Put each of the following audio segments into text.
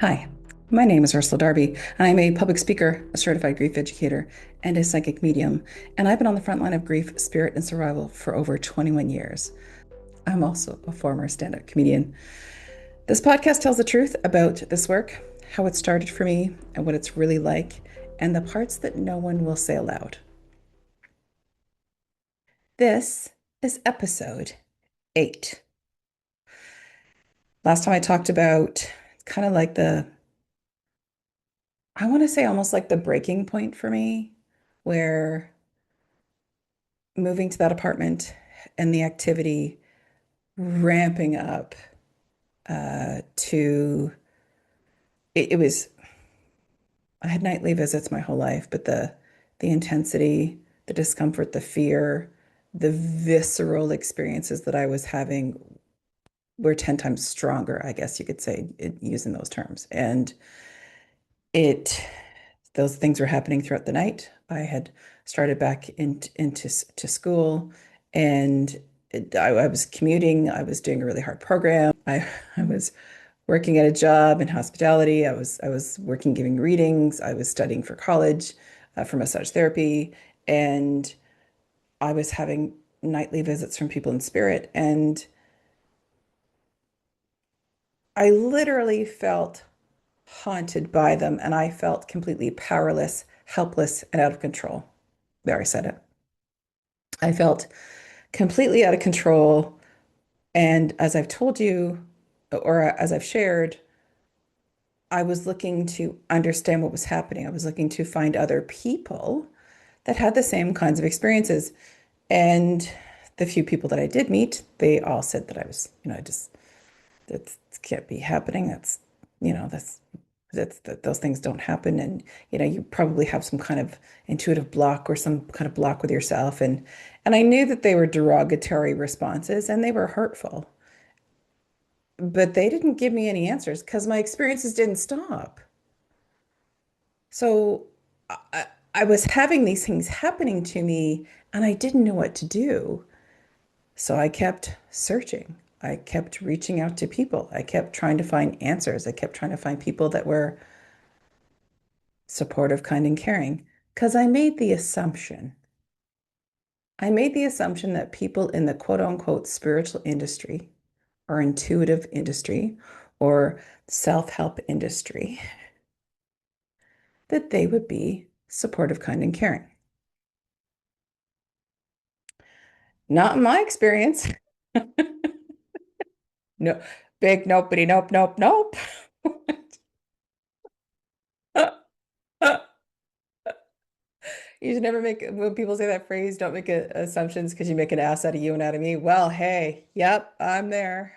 Hi, my name is Ursula Darby, and I'm a public speaker, a certified grief educator, and a psychic medium. And I've been on the front line of grief, spirit, and survival for over 21 years. I'm also a former stand up comedian. This podcast tells the truth about this work, how it started for me, and what it's really like, and the parts that no one will say aloud. This is episode 8. Last time I talked about kind of like I want to say almost like the breaking point for me, where moving to that apartment and the activity ramping up to it was I had nightly visits my whole life, but the intensity, the discomfort, the fear, the visceral experiences that I was having were 10 times stronger, I guess you could say, using those terms. And it those things were happening throughout the night. I had started back into to school, and I was commuting. I was doing a really hard program. I was working at a job in hospitality. I was working giving readings. I was studying for college for massage therapy, and I was having nightly visits from people in spirit, and I literally felt haunted by them, and I felt completely powerless, helpless, and out of control. There, I said it. I felt completely out of control. And as I've told you, or as I've shared, I was looking to understand what was happening. I was looking to find other people that had the same kinds of experiences. And the few people that I did meet, they all said that I was, I just, that can't be happening. That those things don't happen. And, you probably have some kind of intuitive block or some kind of block with yourself. And I knew that they were derogatory responses and they were hurtful, but they didn't give me any answers because my experiences didn't stop. So I, I was having these things happening to me and I didn't know what to do. So I kept searching. I kept reaching out to people. I kept trying to find answers. I kept trying to find people that were supportive, kind, and caring. Because I made the assumption that people in the quote unquote spiritual industry or intuitive industry or self-help industry, that they would be supportive, kind, and caring. Not in my experience. No, big nopey, nope, nope, nope. You should never make, when people say that phrase, don't make assumptions because you make an ass out of you and out of me. Well, hey, yep, I'm there.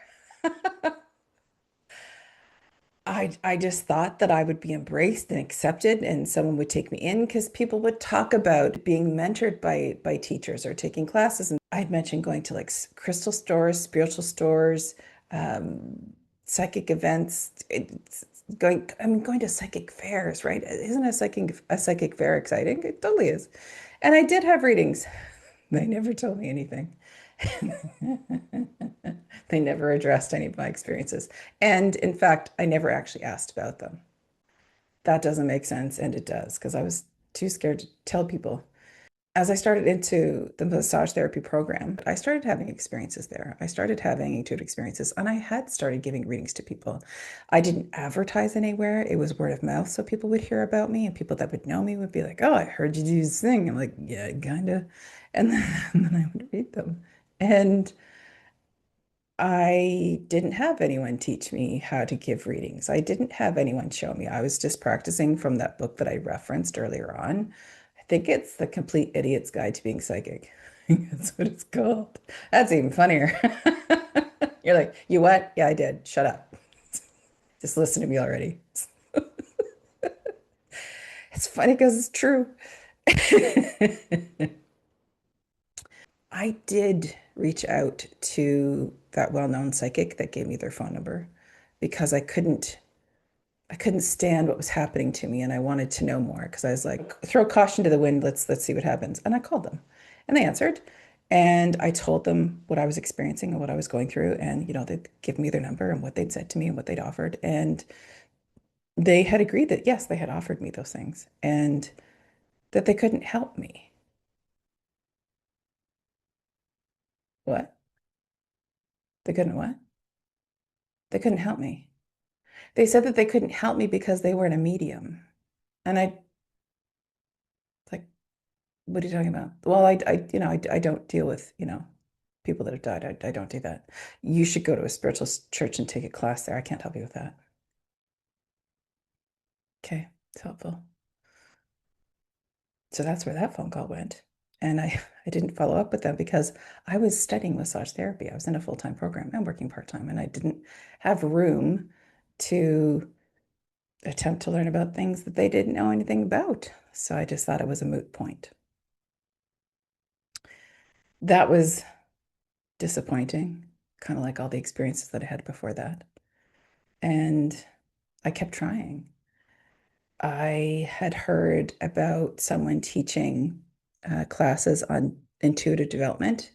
I just thought that I would be embraced and accepted and someone would take me in because people would talk about being mentored by teachers or taking classes. And I'd mentioned going to like crystal stores, spiritual stores, psychic events. Going to psychic fairs, right? Isn't a psychic fair exciting? It totally is. And I did have readings. They never told me anything. They never addressed any of my experiences. And in fact, I never actually asked about them. That doesn't make sense. And it does, because I was too scared to tell people. As I started into the massage therapy program, I started having experiences there. I started having intuitive experiences, and I had started giving readings to people. I didn't advertise anywhere. It was word of mouth. So people would hear about me, and people that would know me would be like, "Oh, I heard you do this thing." I'm like, "Yeah, kind of." And then, and then I would read them. And I didn't have anyone teach me how to give readings. I didn't have anyone show me. I was just practicing from that book that I referenced earlier on. I think it's The Complete Idiot's Guide to Being Psychic. That's what it's called. That's even funnier. You're like, you what? Yeah, I did. Shut up. Just listen to me already. It's funny because it's true. I did reach out to that well-known psychic that gave me their phone number because I couldn't stand what was happening to me and I wanted to know more because I was like, throw caution to the wind, let's see what happens. And I called them and they answered. And I told them what I was experiencing and what I was going through. And, they'd give me their number and what they'd said to me and what they'd offered. And they had agreed that, yes, they had offered me those things and that they couldn't help me. What? They couldn't what? They couldn't help me. They said that they couldn't help me because they weren't a medium. And I like, what are you talking about? Well, I don't deal with, people that have died. I don't do that. You should go to a spiritual church and take a class there. I can't help you with that. Okay, it's helpful. So that's where that phone call went. And I didn't follow up with them because I was studying massage therapy. I was in a full-time program and working part-time, and I didn't have room to attempt to learn about things that they didn't know anything about. So I just thought it was a moot point. That was disappointing, kind of like all the experiences that I had before that. And I kept trying. I had heard about someone teaching classes on intuitive development.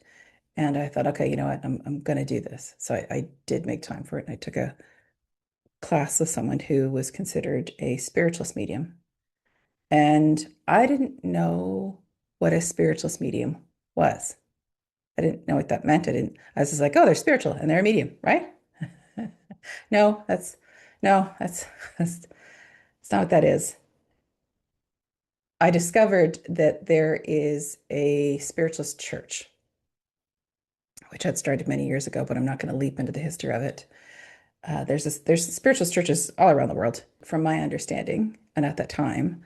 And I thought, okay, you know what? I'm going to do this. So I did make time for it. And I took a class with someone who was considered a spiritualist medium. And I didn't know what a spiritualist medium was. I didn't know what that meant. I was just like, oh, they're spiritual and they're a medium, right? No, no, that's not what that is. I discovered that there is a spiritualist church, which had started many years ago, but I'm not going to leap into the history of it. There's spiritualist churches all around the world, from my understanding. And at that time,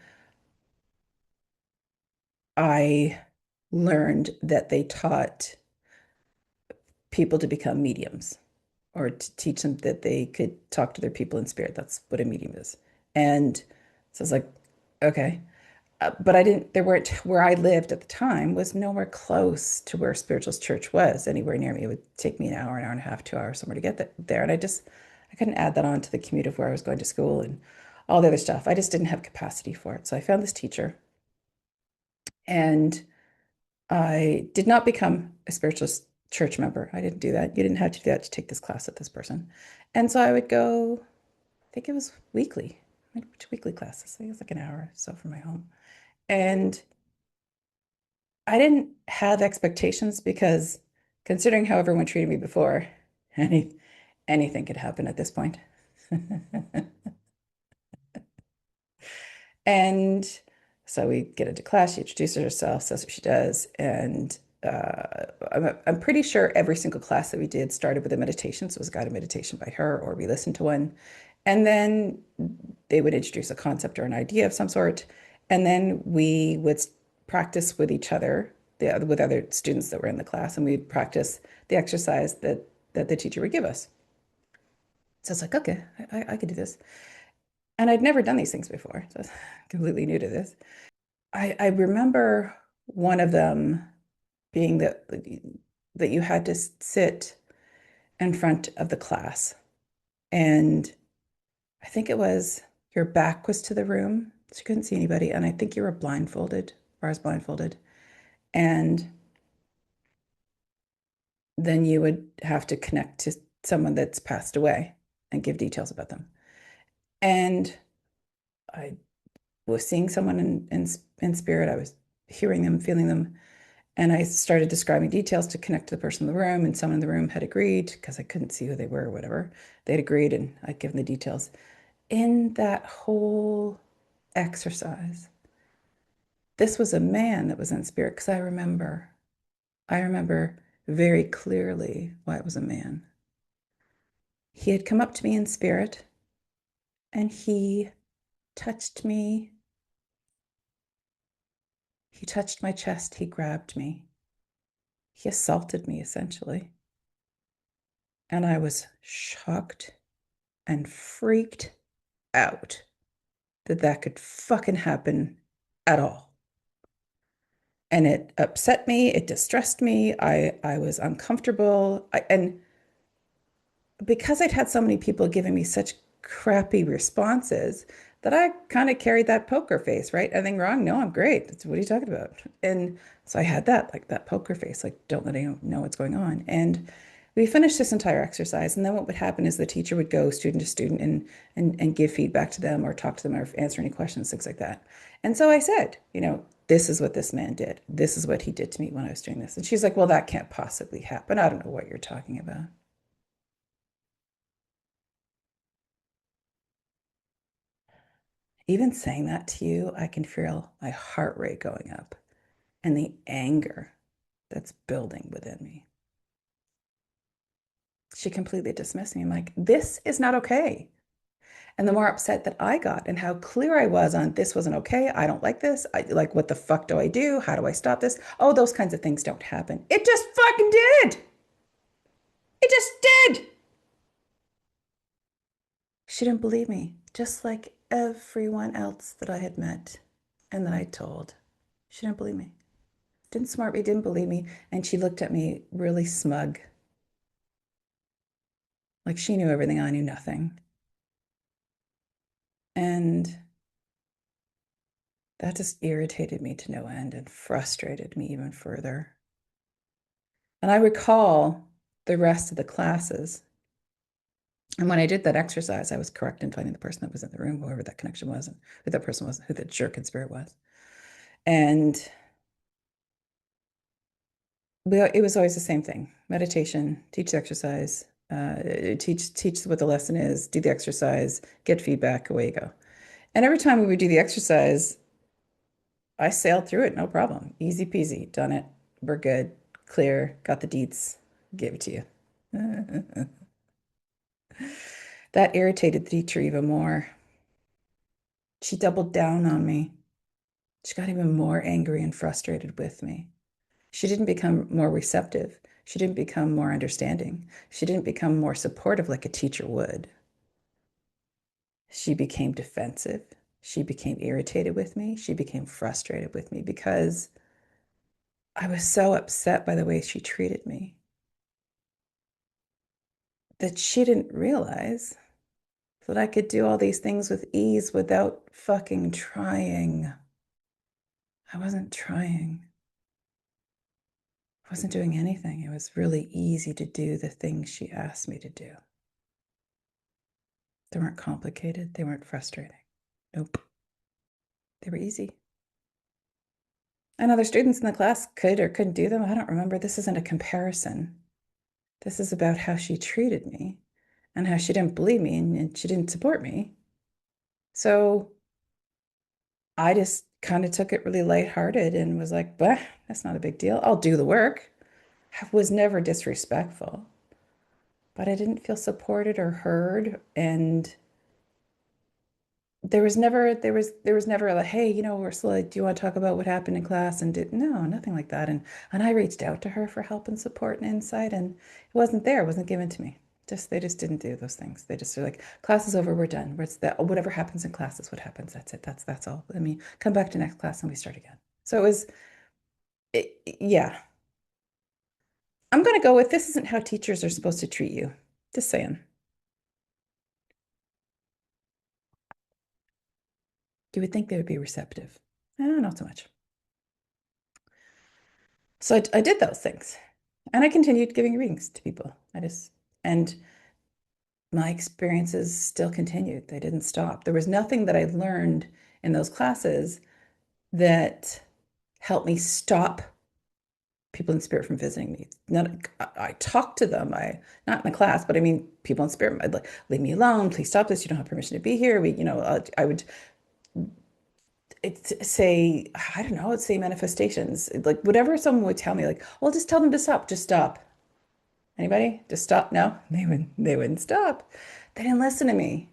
I learned that they taught people to become mediums or to teach them that they could talk to their people in spirit. That's what a medium is. And so I was like, okay. But I didn't, there weren't, where I lived at the time was nowhere close to where Spiritualist Church was, anywhere near me. It would take me an hour and a half, 2 hours somewhere to get there. And I couldn't add that on to the commute of where I was going to school and all the other stuff. I just didn't have capacity for it. So I found this teacher and I did not become a Spiritualist Church member. I didn't do that. You didn't have to do that to take this class with this person. And so I would go, I think it was weekly. I went to weekly classes. I think it was like an hour or so from my home. And I didn't have expectations because considering how everyone treated me before, any, anything could happen at this point. And so we get into class, she introduces herself, says what she does. And I'm pretty sure every single class that we did started with a meditation. So it was a guided meditation by her, or we listened to one. And then they would introduce a concept or an idea of some sort. And then we would practice with each other, with other students that were in the class, and we'd practice the exercise that the teacher would give us. So it's like, okay, I could do this. And I'd never done these things before. So I was completely new to this. I remember one of them being that you had to sit in front of the class. And I think it was your back was to the room, so you couldn't see anybody. And I think you were blindfolded, or I was blindfolded. And then you would have to connect to someone that's passed away and give details about them. And I was seeing someone in spirit. I was hearing them, feeling them. And I started describing details to connect to the person in the room. And someone in the room had agreed because I couldn't see who they were or whatever. They'd agreed and I'd given the details. In that whole exercise, this was a man that was in spirit because I remember very clearly why it was a man. He had come up to me in spirit and he touched me. He touched my chest. He grabbed me. He assaulted me, essentially. And I was shocked and freaked out that that could fucking happen at all. And it upset me. It distressed me. I was uncomfortable. And because I'd had so many people giving me such crappy responses, that I kind of carried that poker face, right? Anything wrong? No, I'm great. What are you talking about? And so I had that, like that poker face, like don't let anyone know what's going on. And We finished this entire exercise, and then what would happen is the teacher would go student to student and give feedback to them or talk to them or answer any questions, things like that. And so I said, this is what this man did. This is what he did to me when I was doing this. And she's like, well, that can't possibly happen. I don't know what you're talking about. Even saying that to you, I can feel my heart rate going up and the anger that's building within me. She completely dismissed me. I'm like, this is not okay. And the more upset that I got and how clear I was on this wasn't okay. I don't like this. I like, what the fuck do I do? How do I stop this? Oh, those kinds of things don't happen. It just fucking did. It just did. She didn't believe me, just like everyone else that I had met and that I told. She didn't believe me. Didn't smart me, didn't believe me. And she looked at me really smug, like she knew everything, I knew nothing. And that just irritated me to no end and frustrated me even further. And I recall the rest of the classes. And when I did that exercise, I was correct in finding the person that was in the room, whoever that connection was, and who that person was, who the jerk in spirit was. And it was always the same thing: meditation, teach the exercise, teach what the lesson is, do the exercise, get feedback, away you go. And every time we would do the exercise, I sailed through it, no problem. Easy peasy, done it. We're good, clear, got the deets, gave it to you. That irritated the teacher even more. She doubled down on me. She got even more angry and frustrated with me. She didn't become more receptive. She didn't become more understanding. She didn't become more supportive like a teacher would. She became defensive. She became irritated with me. She became frustrated with me because I was so upset by the way she treated me that she didn't realize that I could do all these things with ease without fucking trying. I wasn't trying. I wasn't doing anything. It was really easy to do the things she asked me to do. They weren't complicated. They weren't frustrating. Nope. They were easy. And other students in the class could or couldn't do them. I don't remember. This isn't a comparison. This is about how she treated me and how she didn't believe me and she didn't support me. So I just kind of took it really lighthearted and was like, bah, that's not a big deal. I'll do the work. I was never disrespectful, but I didn't feel supported or heard. And there was never like, hey, Ursula, do you want to talk about what happened in class? And no, nothing like that. And I reached out to her for help and support and insight, and it wasn't there. It wasn't given to me. They just didn't do those things. They just are like, class is over, we're done. It's that whatever happens in class is what happens. That's it. That's all. I mean, come back to next class and we start again. So yeah. I'm gonna go with this isn't how teachers are supposed to treat you. Just saying. You would think they would be receptive. Not so much. So I did those things. And I continued giving readings to people. And my experiences still continued. They didn't stop. There was nothing that I learned in those classes that helped me stop people in spirit from visiting me. I talked to them. Not in the class, but I mean, people in spirit. I'd like, leave me alone. Please stop this. You don't have permission to be here. I would say, I don't know, I'd say manifestations. Like whatever someone would tell me, like, well, just tell them to stop. Just stop. Anybody? Just stop? No, they wouldn't stop. They didn't listen to me.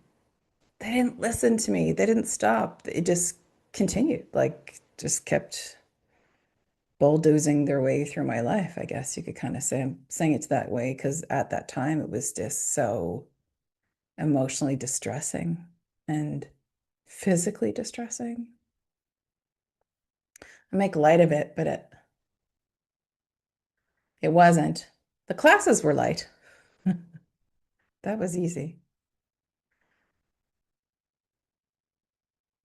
They didn't listen to me. They didn't stop. It just continued, like just kept bulldozing their way through my life, I guess you could kind of say. I'm saying it's that way because at that time it was just so emotionally distressing and physically distressing. I make light of it, but it wasn't. The classes were light. That was easy.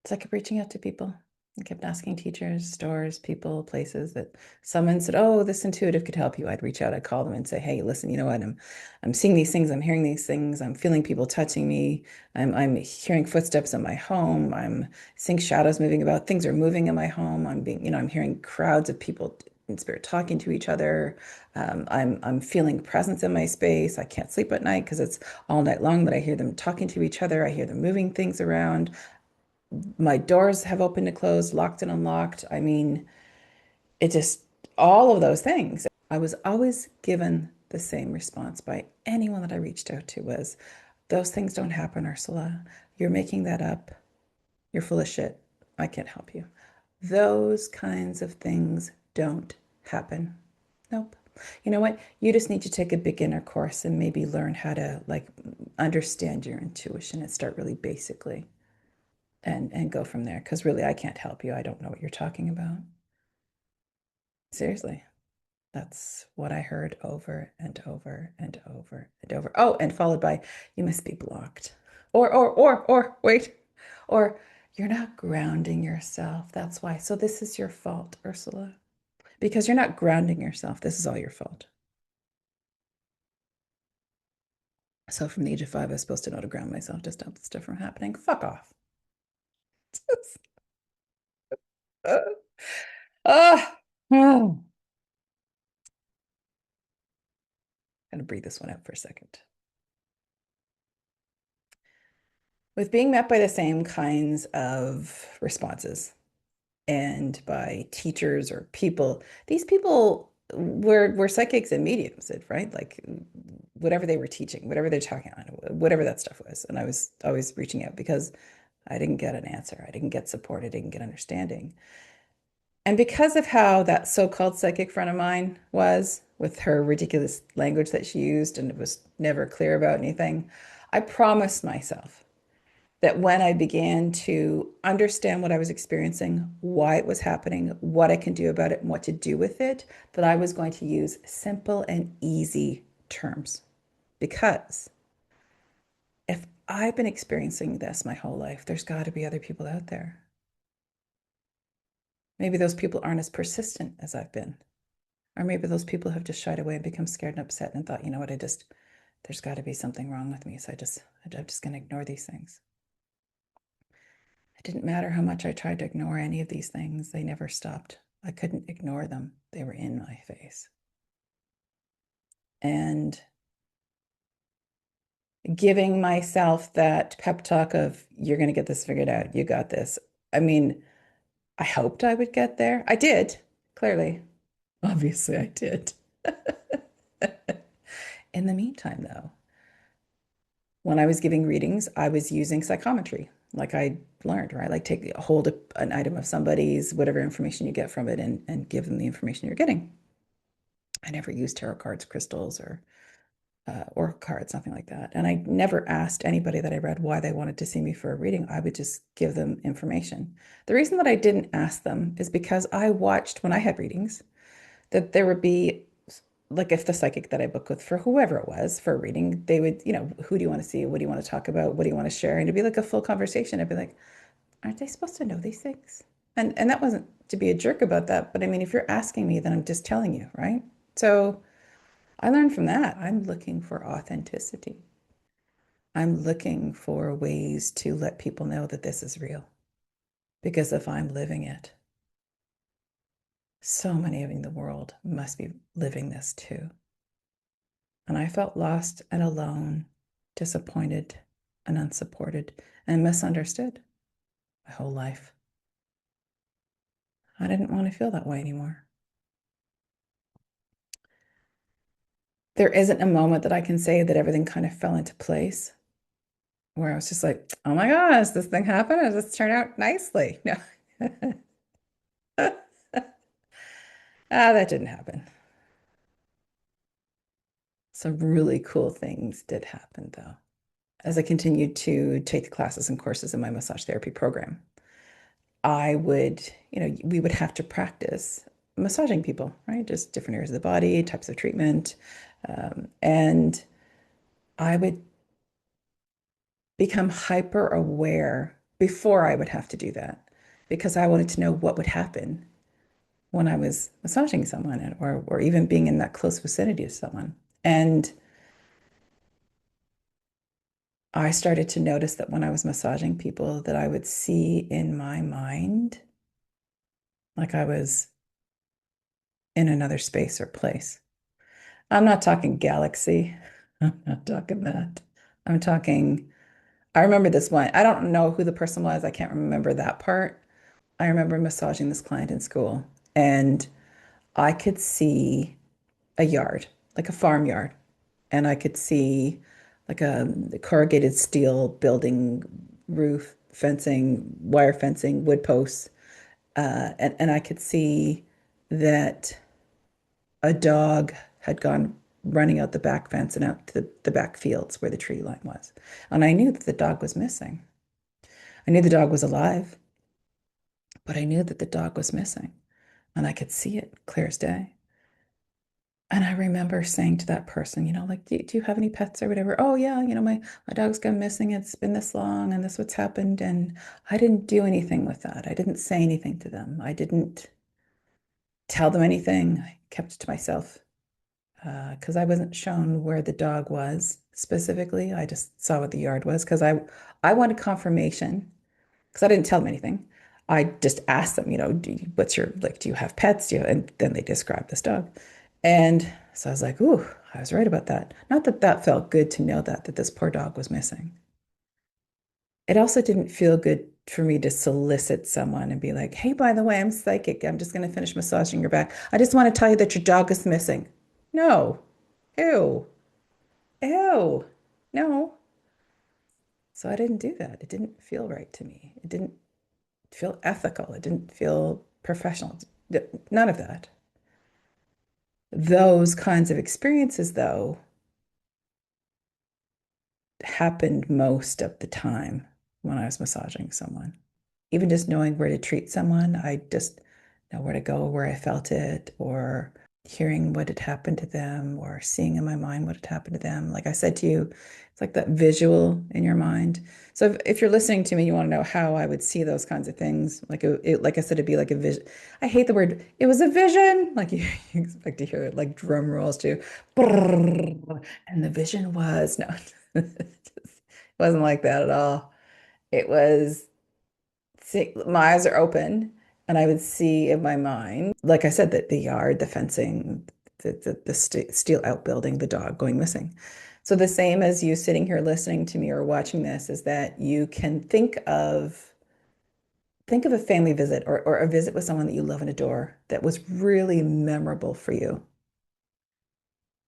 It's like reaching out to people. I kept asking teachers, stores, people, places that someone said, "Oh, this intuitive could help you." I'd reach out, I'd call them and say, "Hey, listen, you know what? I'm seeing these things, I'm hearing these things, I'm feeling people touching me, I'm hearing footsteps in my home, I'm seeing shadows moving about, things are moving in my home, I'm being, I'm hearing crowds of people in spirit talking to each other. I'm feeling presence in my space. I can't sleep at night because it's all night long, but I hear them talking to each other. I hear them moving things around. My doors have opened and closed, locked and unlocked. I mean, it just, all of those things. I was always given the same response by anyone that I reached out to was, those things don't happen, Ursula. You're making that up. You're full of shit. I can't help you. Those kinds of things don't happen. Nope. You know what? You just need to take a beginner course and maybe learn how to like understand your intuition and start really basically and go from there. Because really, I can't help you. I don't know what you're talking about. Seriously. That's what I heard over and over and over and over. Oh, and followed by, you must be blocked. Wait, or you're not grounding yourself. That's why. So this is your fault, Ursula, because you're not grounding yourself. This is all your fault. So from the age of 5, I was supposed to know to ground myself to stop the stuff from happening. Fuck off. Ah, oh. Gotta breathe this one out for a second. With being met by the same kinds of responses and by teachers or people, these people were psychics and mediums, right? Like whatever they were teaching, whatever they're talking on, whatever that stuff was. And I was always reaching out because I didn't get an answer. I didn't get support. I didn't get understanding. And because of how that so-called psychic friend of mine was with her ridiculous language that she used and it was never clear about anything, I promised myself that when I began to understand what I was experiencing, why it was happening, what I can do about it, and what to do with it, that I was going to use simple and easy terms. Because if I've been experiencing this my whole life, there's got to be other people out there. Maybe those people aren't as persistent as I've been. Or maybe those people have just shied away and become scared and upset and thought, you know what, there's got to be something wrong with me. So I'm just going to ignore these things. It didn't matter how much I tried to ignore any of these things, they never stopped. I couldn't ignore them. They were in my face. And giving myself that pep talk of, you're going to get this figured out. You got this. I mean, I hoped I would get there. I did, clearly. Obviously, I did. In the meantime, though, when I was giving readings, I was using psychometry, like I learned, right? Like take hold of an item of somebody's, whatever information you get from it, and give them the information you're getting. I never used tarot cards, crystals, or cards, nothing like that. And I never asked anybody that I read why they wanted to see me for a reading. I would just give them information. The reason that I didn't ask them is because I watched when I had readings that there would be, like, if the psychic that I booked with for whoever it was for a reading, they would, who do you want to see? What do you want to talk about? What do you want to share? And it'd be like a full conversation. I'd be like, aren't they supposed to know these things? And that wasn't to be a jerk about that, but I mean, if you're asking me, then I'm just telling you, right? So I learned from that. I'm looking for authenticity. I'm looking for ways to let people know that this is real. Because if I'm living it, so many in the world must be living this too. And I felt lost and alone, disappointed and unsupported and misunderstood my whole life. I didn't want to feel that way anymore. There isn't a moment that I can say that everything kind of fell into place where I was just like, oh my gosh, this thing happened and this turned out nicely. No. That didn't happen. Some really cool things did happen though. As I continued to take the classes and courses in my massage therapy program, I would, we would have to practice massaging people, right? Just different areas of the body, types of treatment. And I would become hyper aware before I would have to do that. because I wanted to know what would happen when I was massaging someone or even being in that close vicinity of someone. And I started to notice that when I was massaging people that I would see in my mind like I was in another space or place. I'm not talking galaxy. I'm not talking that. I'm talking, I remember this one. I don't know who the person was. I can't remember that part. I remember massaging this client in school, and I could see a yard, like a farmyard, and I could see like a corrugated steel building, roof, fencing, wire fencing, wood posts, and I could see that a dog had gone running out the back fence and out to the back fields where the tree line was. And I knew that the dog was missing. I knew the dog was alive, but I knew that the dog was missing. And I could see it clear as day. And I remember saying to that person, like, do you have any pets or whatever? Oh, yeah, my dog's gone missing. It's been this long and this what's happened. And I didn't do anything with that. I didn't say anything to them. I didn't tell them anything. I kept it to myself because I wasn't shown where the dog was specifically. I just saw what the yard was because I wanted confirmation because I didn't tell them anything. I just asked them, what's your, like, do you have pets? And then they described this dog. And so I was like, ooh, I was right about that. Not that that felt good to know that this poor dog was missing. It also didn't feel good for me to solicit someone and be like, hey, by the way, I'm psychic. I'm just going to finish massaging your back. I just want to tell you that your dog is missing. No. Ew. Ew. No. So I didn't do that. It didn't feel right to me. It didn't feel ethical. It didn't feel professional. None of that. Those kinds of experiences, though, happened most of the time when I was massaging someone. Even just knowing where to treat someone, I just know where to go, where I felt it, or hearing what had happened to them, or seeing in my mind what had happened to them. Like I said to you, it's like that visual in your mind. So if you're listening to me, you want to know how I would see those kinds of things. Like I said, it'd be like a vision. I hate the word. It was a vision. Like you expect to hear it like drum rolls too. And the vision was no, it wasn't like that at all. It was my eyes are open and I would see in my mind, like I said, that the yard, the fencing, the steel outbuilding, the dog going missing. So the same as you sitting here listening to me or watching this is that you can think of a family visit or a visit with someone that you love and adore that was really memorable for you.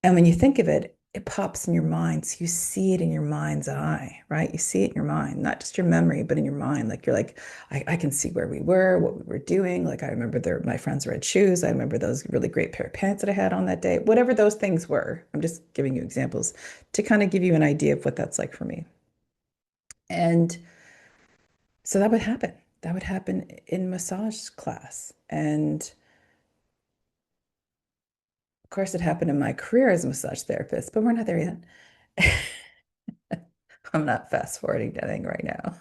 And when you think of it, it pops in your mind. So you see it in your mind's eye, right? You see it in your mind, not just your memory, but in your mind. Like you're like, I can see where we were, what we were doing. Like I remember my friend's red shoes. I remember those really great pair of pants that I had on that day. Whatever those things were. I'm just giving you examples to kind of give you an idea of what that's like for me. And so that would happen. That would happen in massage class. And of course, it happened in my career as a massage therapist, but we're not there yet. I'm not fast forwarding anything right now.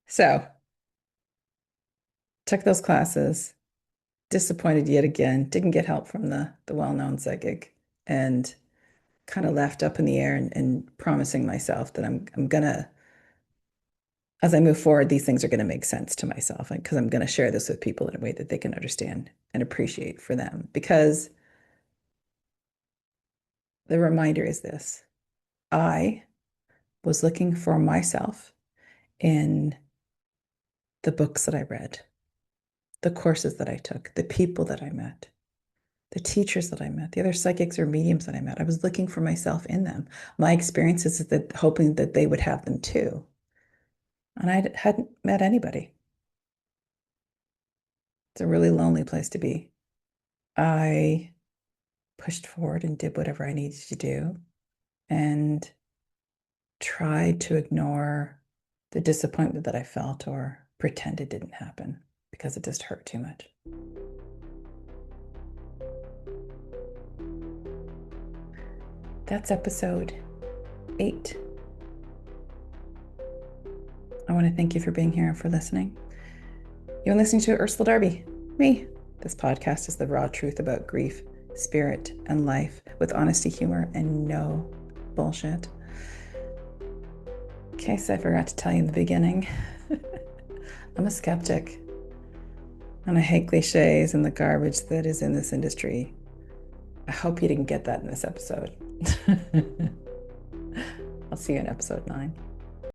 So, took those classes, disappointed yet again, didn't get help from the well-known psychic, and kind of left up in the air and promising myself that I'm gonna, as I move forward, these things are gonna make sense to myself, because I'm gonna share this with people in a way that they can understand and appreciate for them. Because the reminder is this: I was looking for myself in the books that I read, the courses that I took, the people that I met, the teachers that I met, the other psychics or mediums that I met. I was looking for myself in them. My experiences is that hoping that they would have them too. And I hadn't met anybody. It's a really lonely place to be. I pushed forward and did whatever I needed to do and tried to ignore the disappointment that I felt or pretend it didn't happen because it just hurt too much. That's episode 8 I want to thank you for being here and for listening. You're listening to Ursula Darby, me. This podcast is the raw truth about grief, spirit, and life with honesty, humor, and no bullshit. In case I forgot to tell you in the beginning, I'm a skeptic and I hate cliches and the garbage that is in this industry. I hope you didn't get that in this episode. I'll see you in episode 9.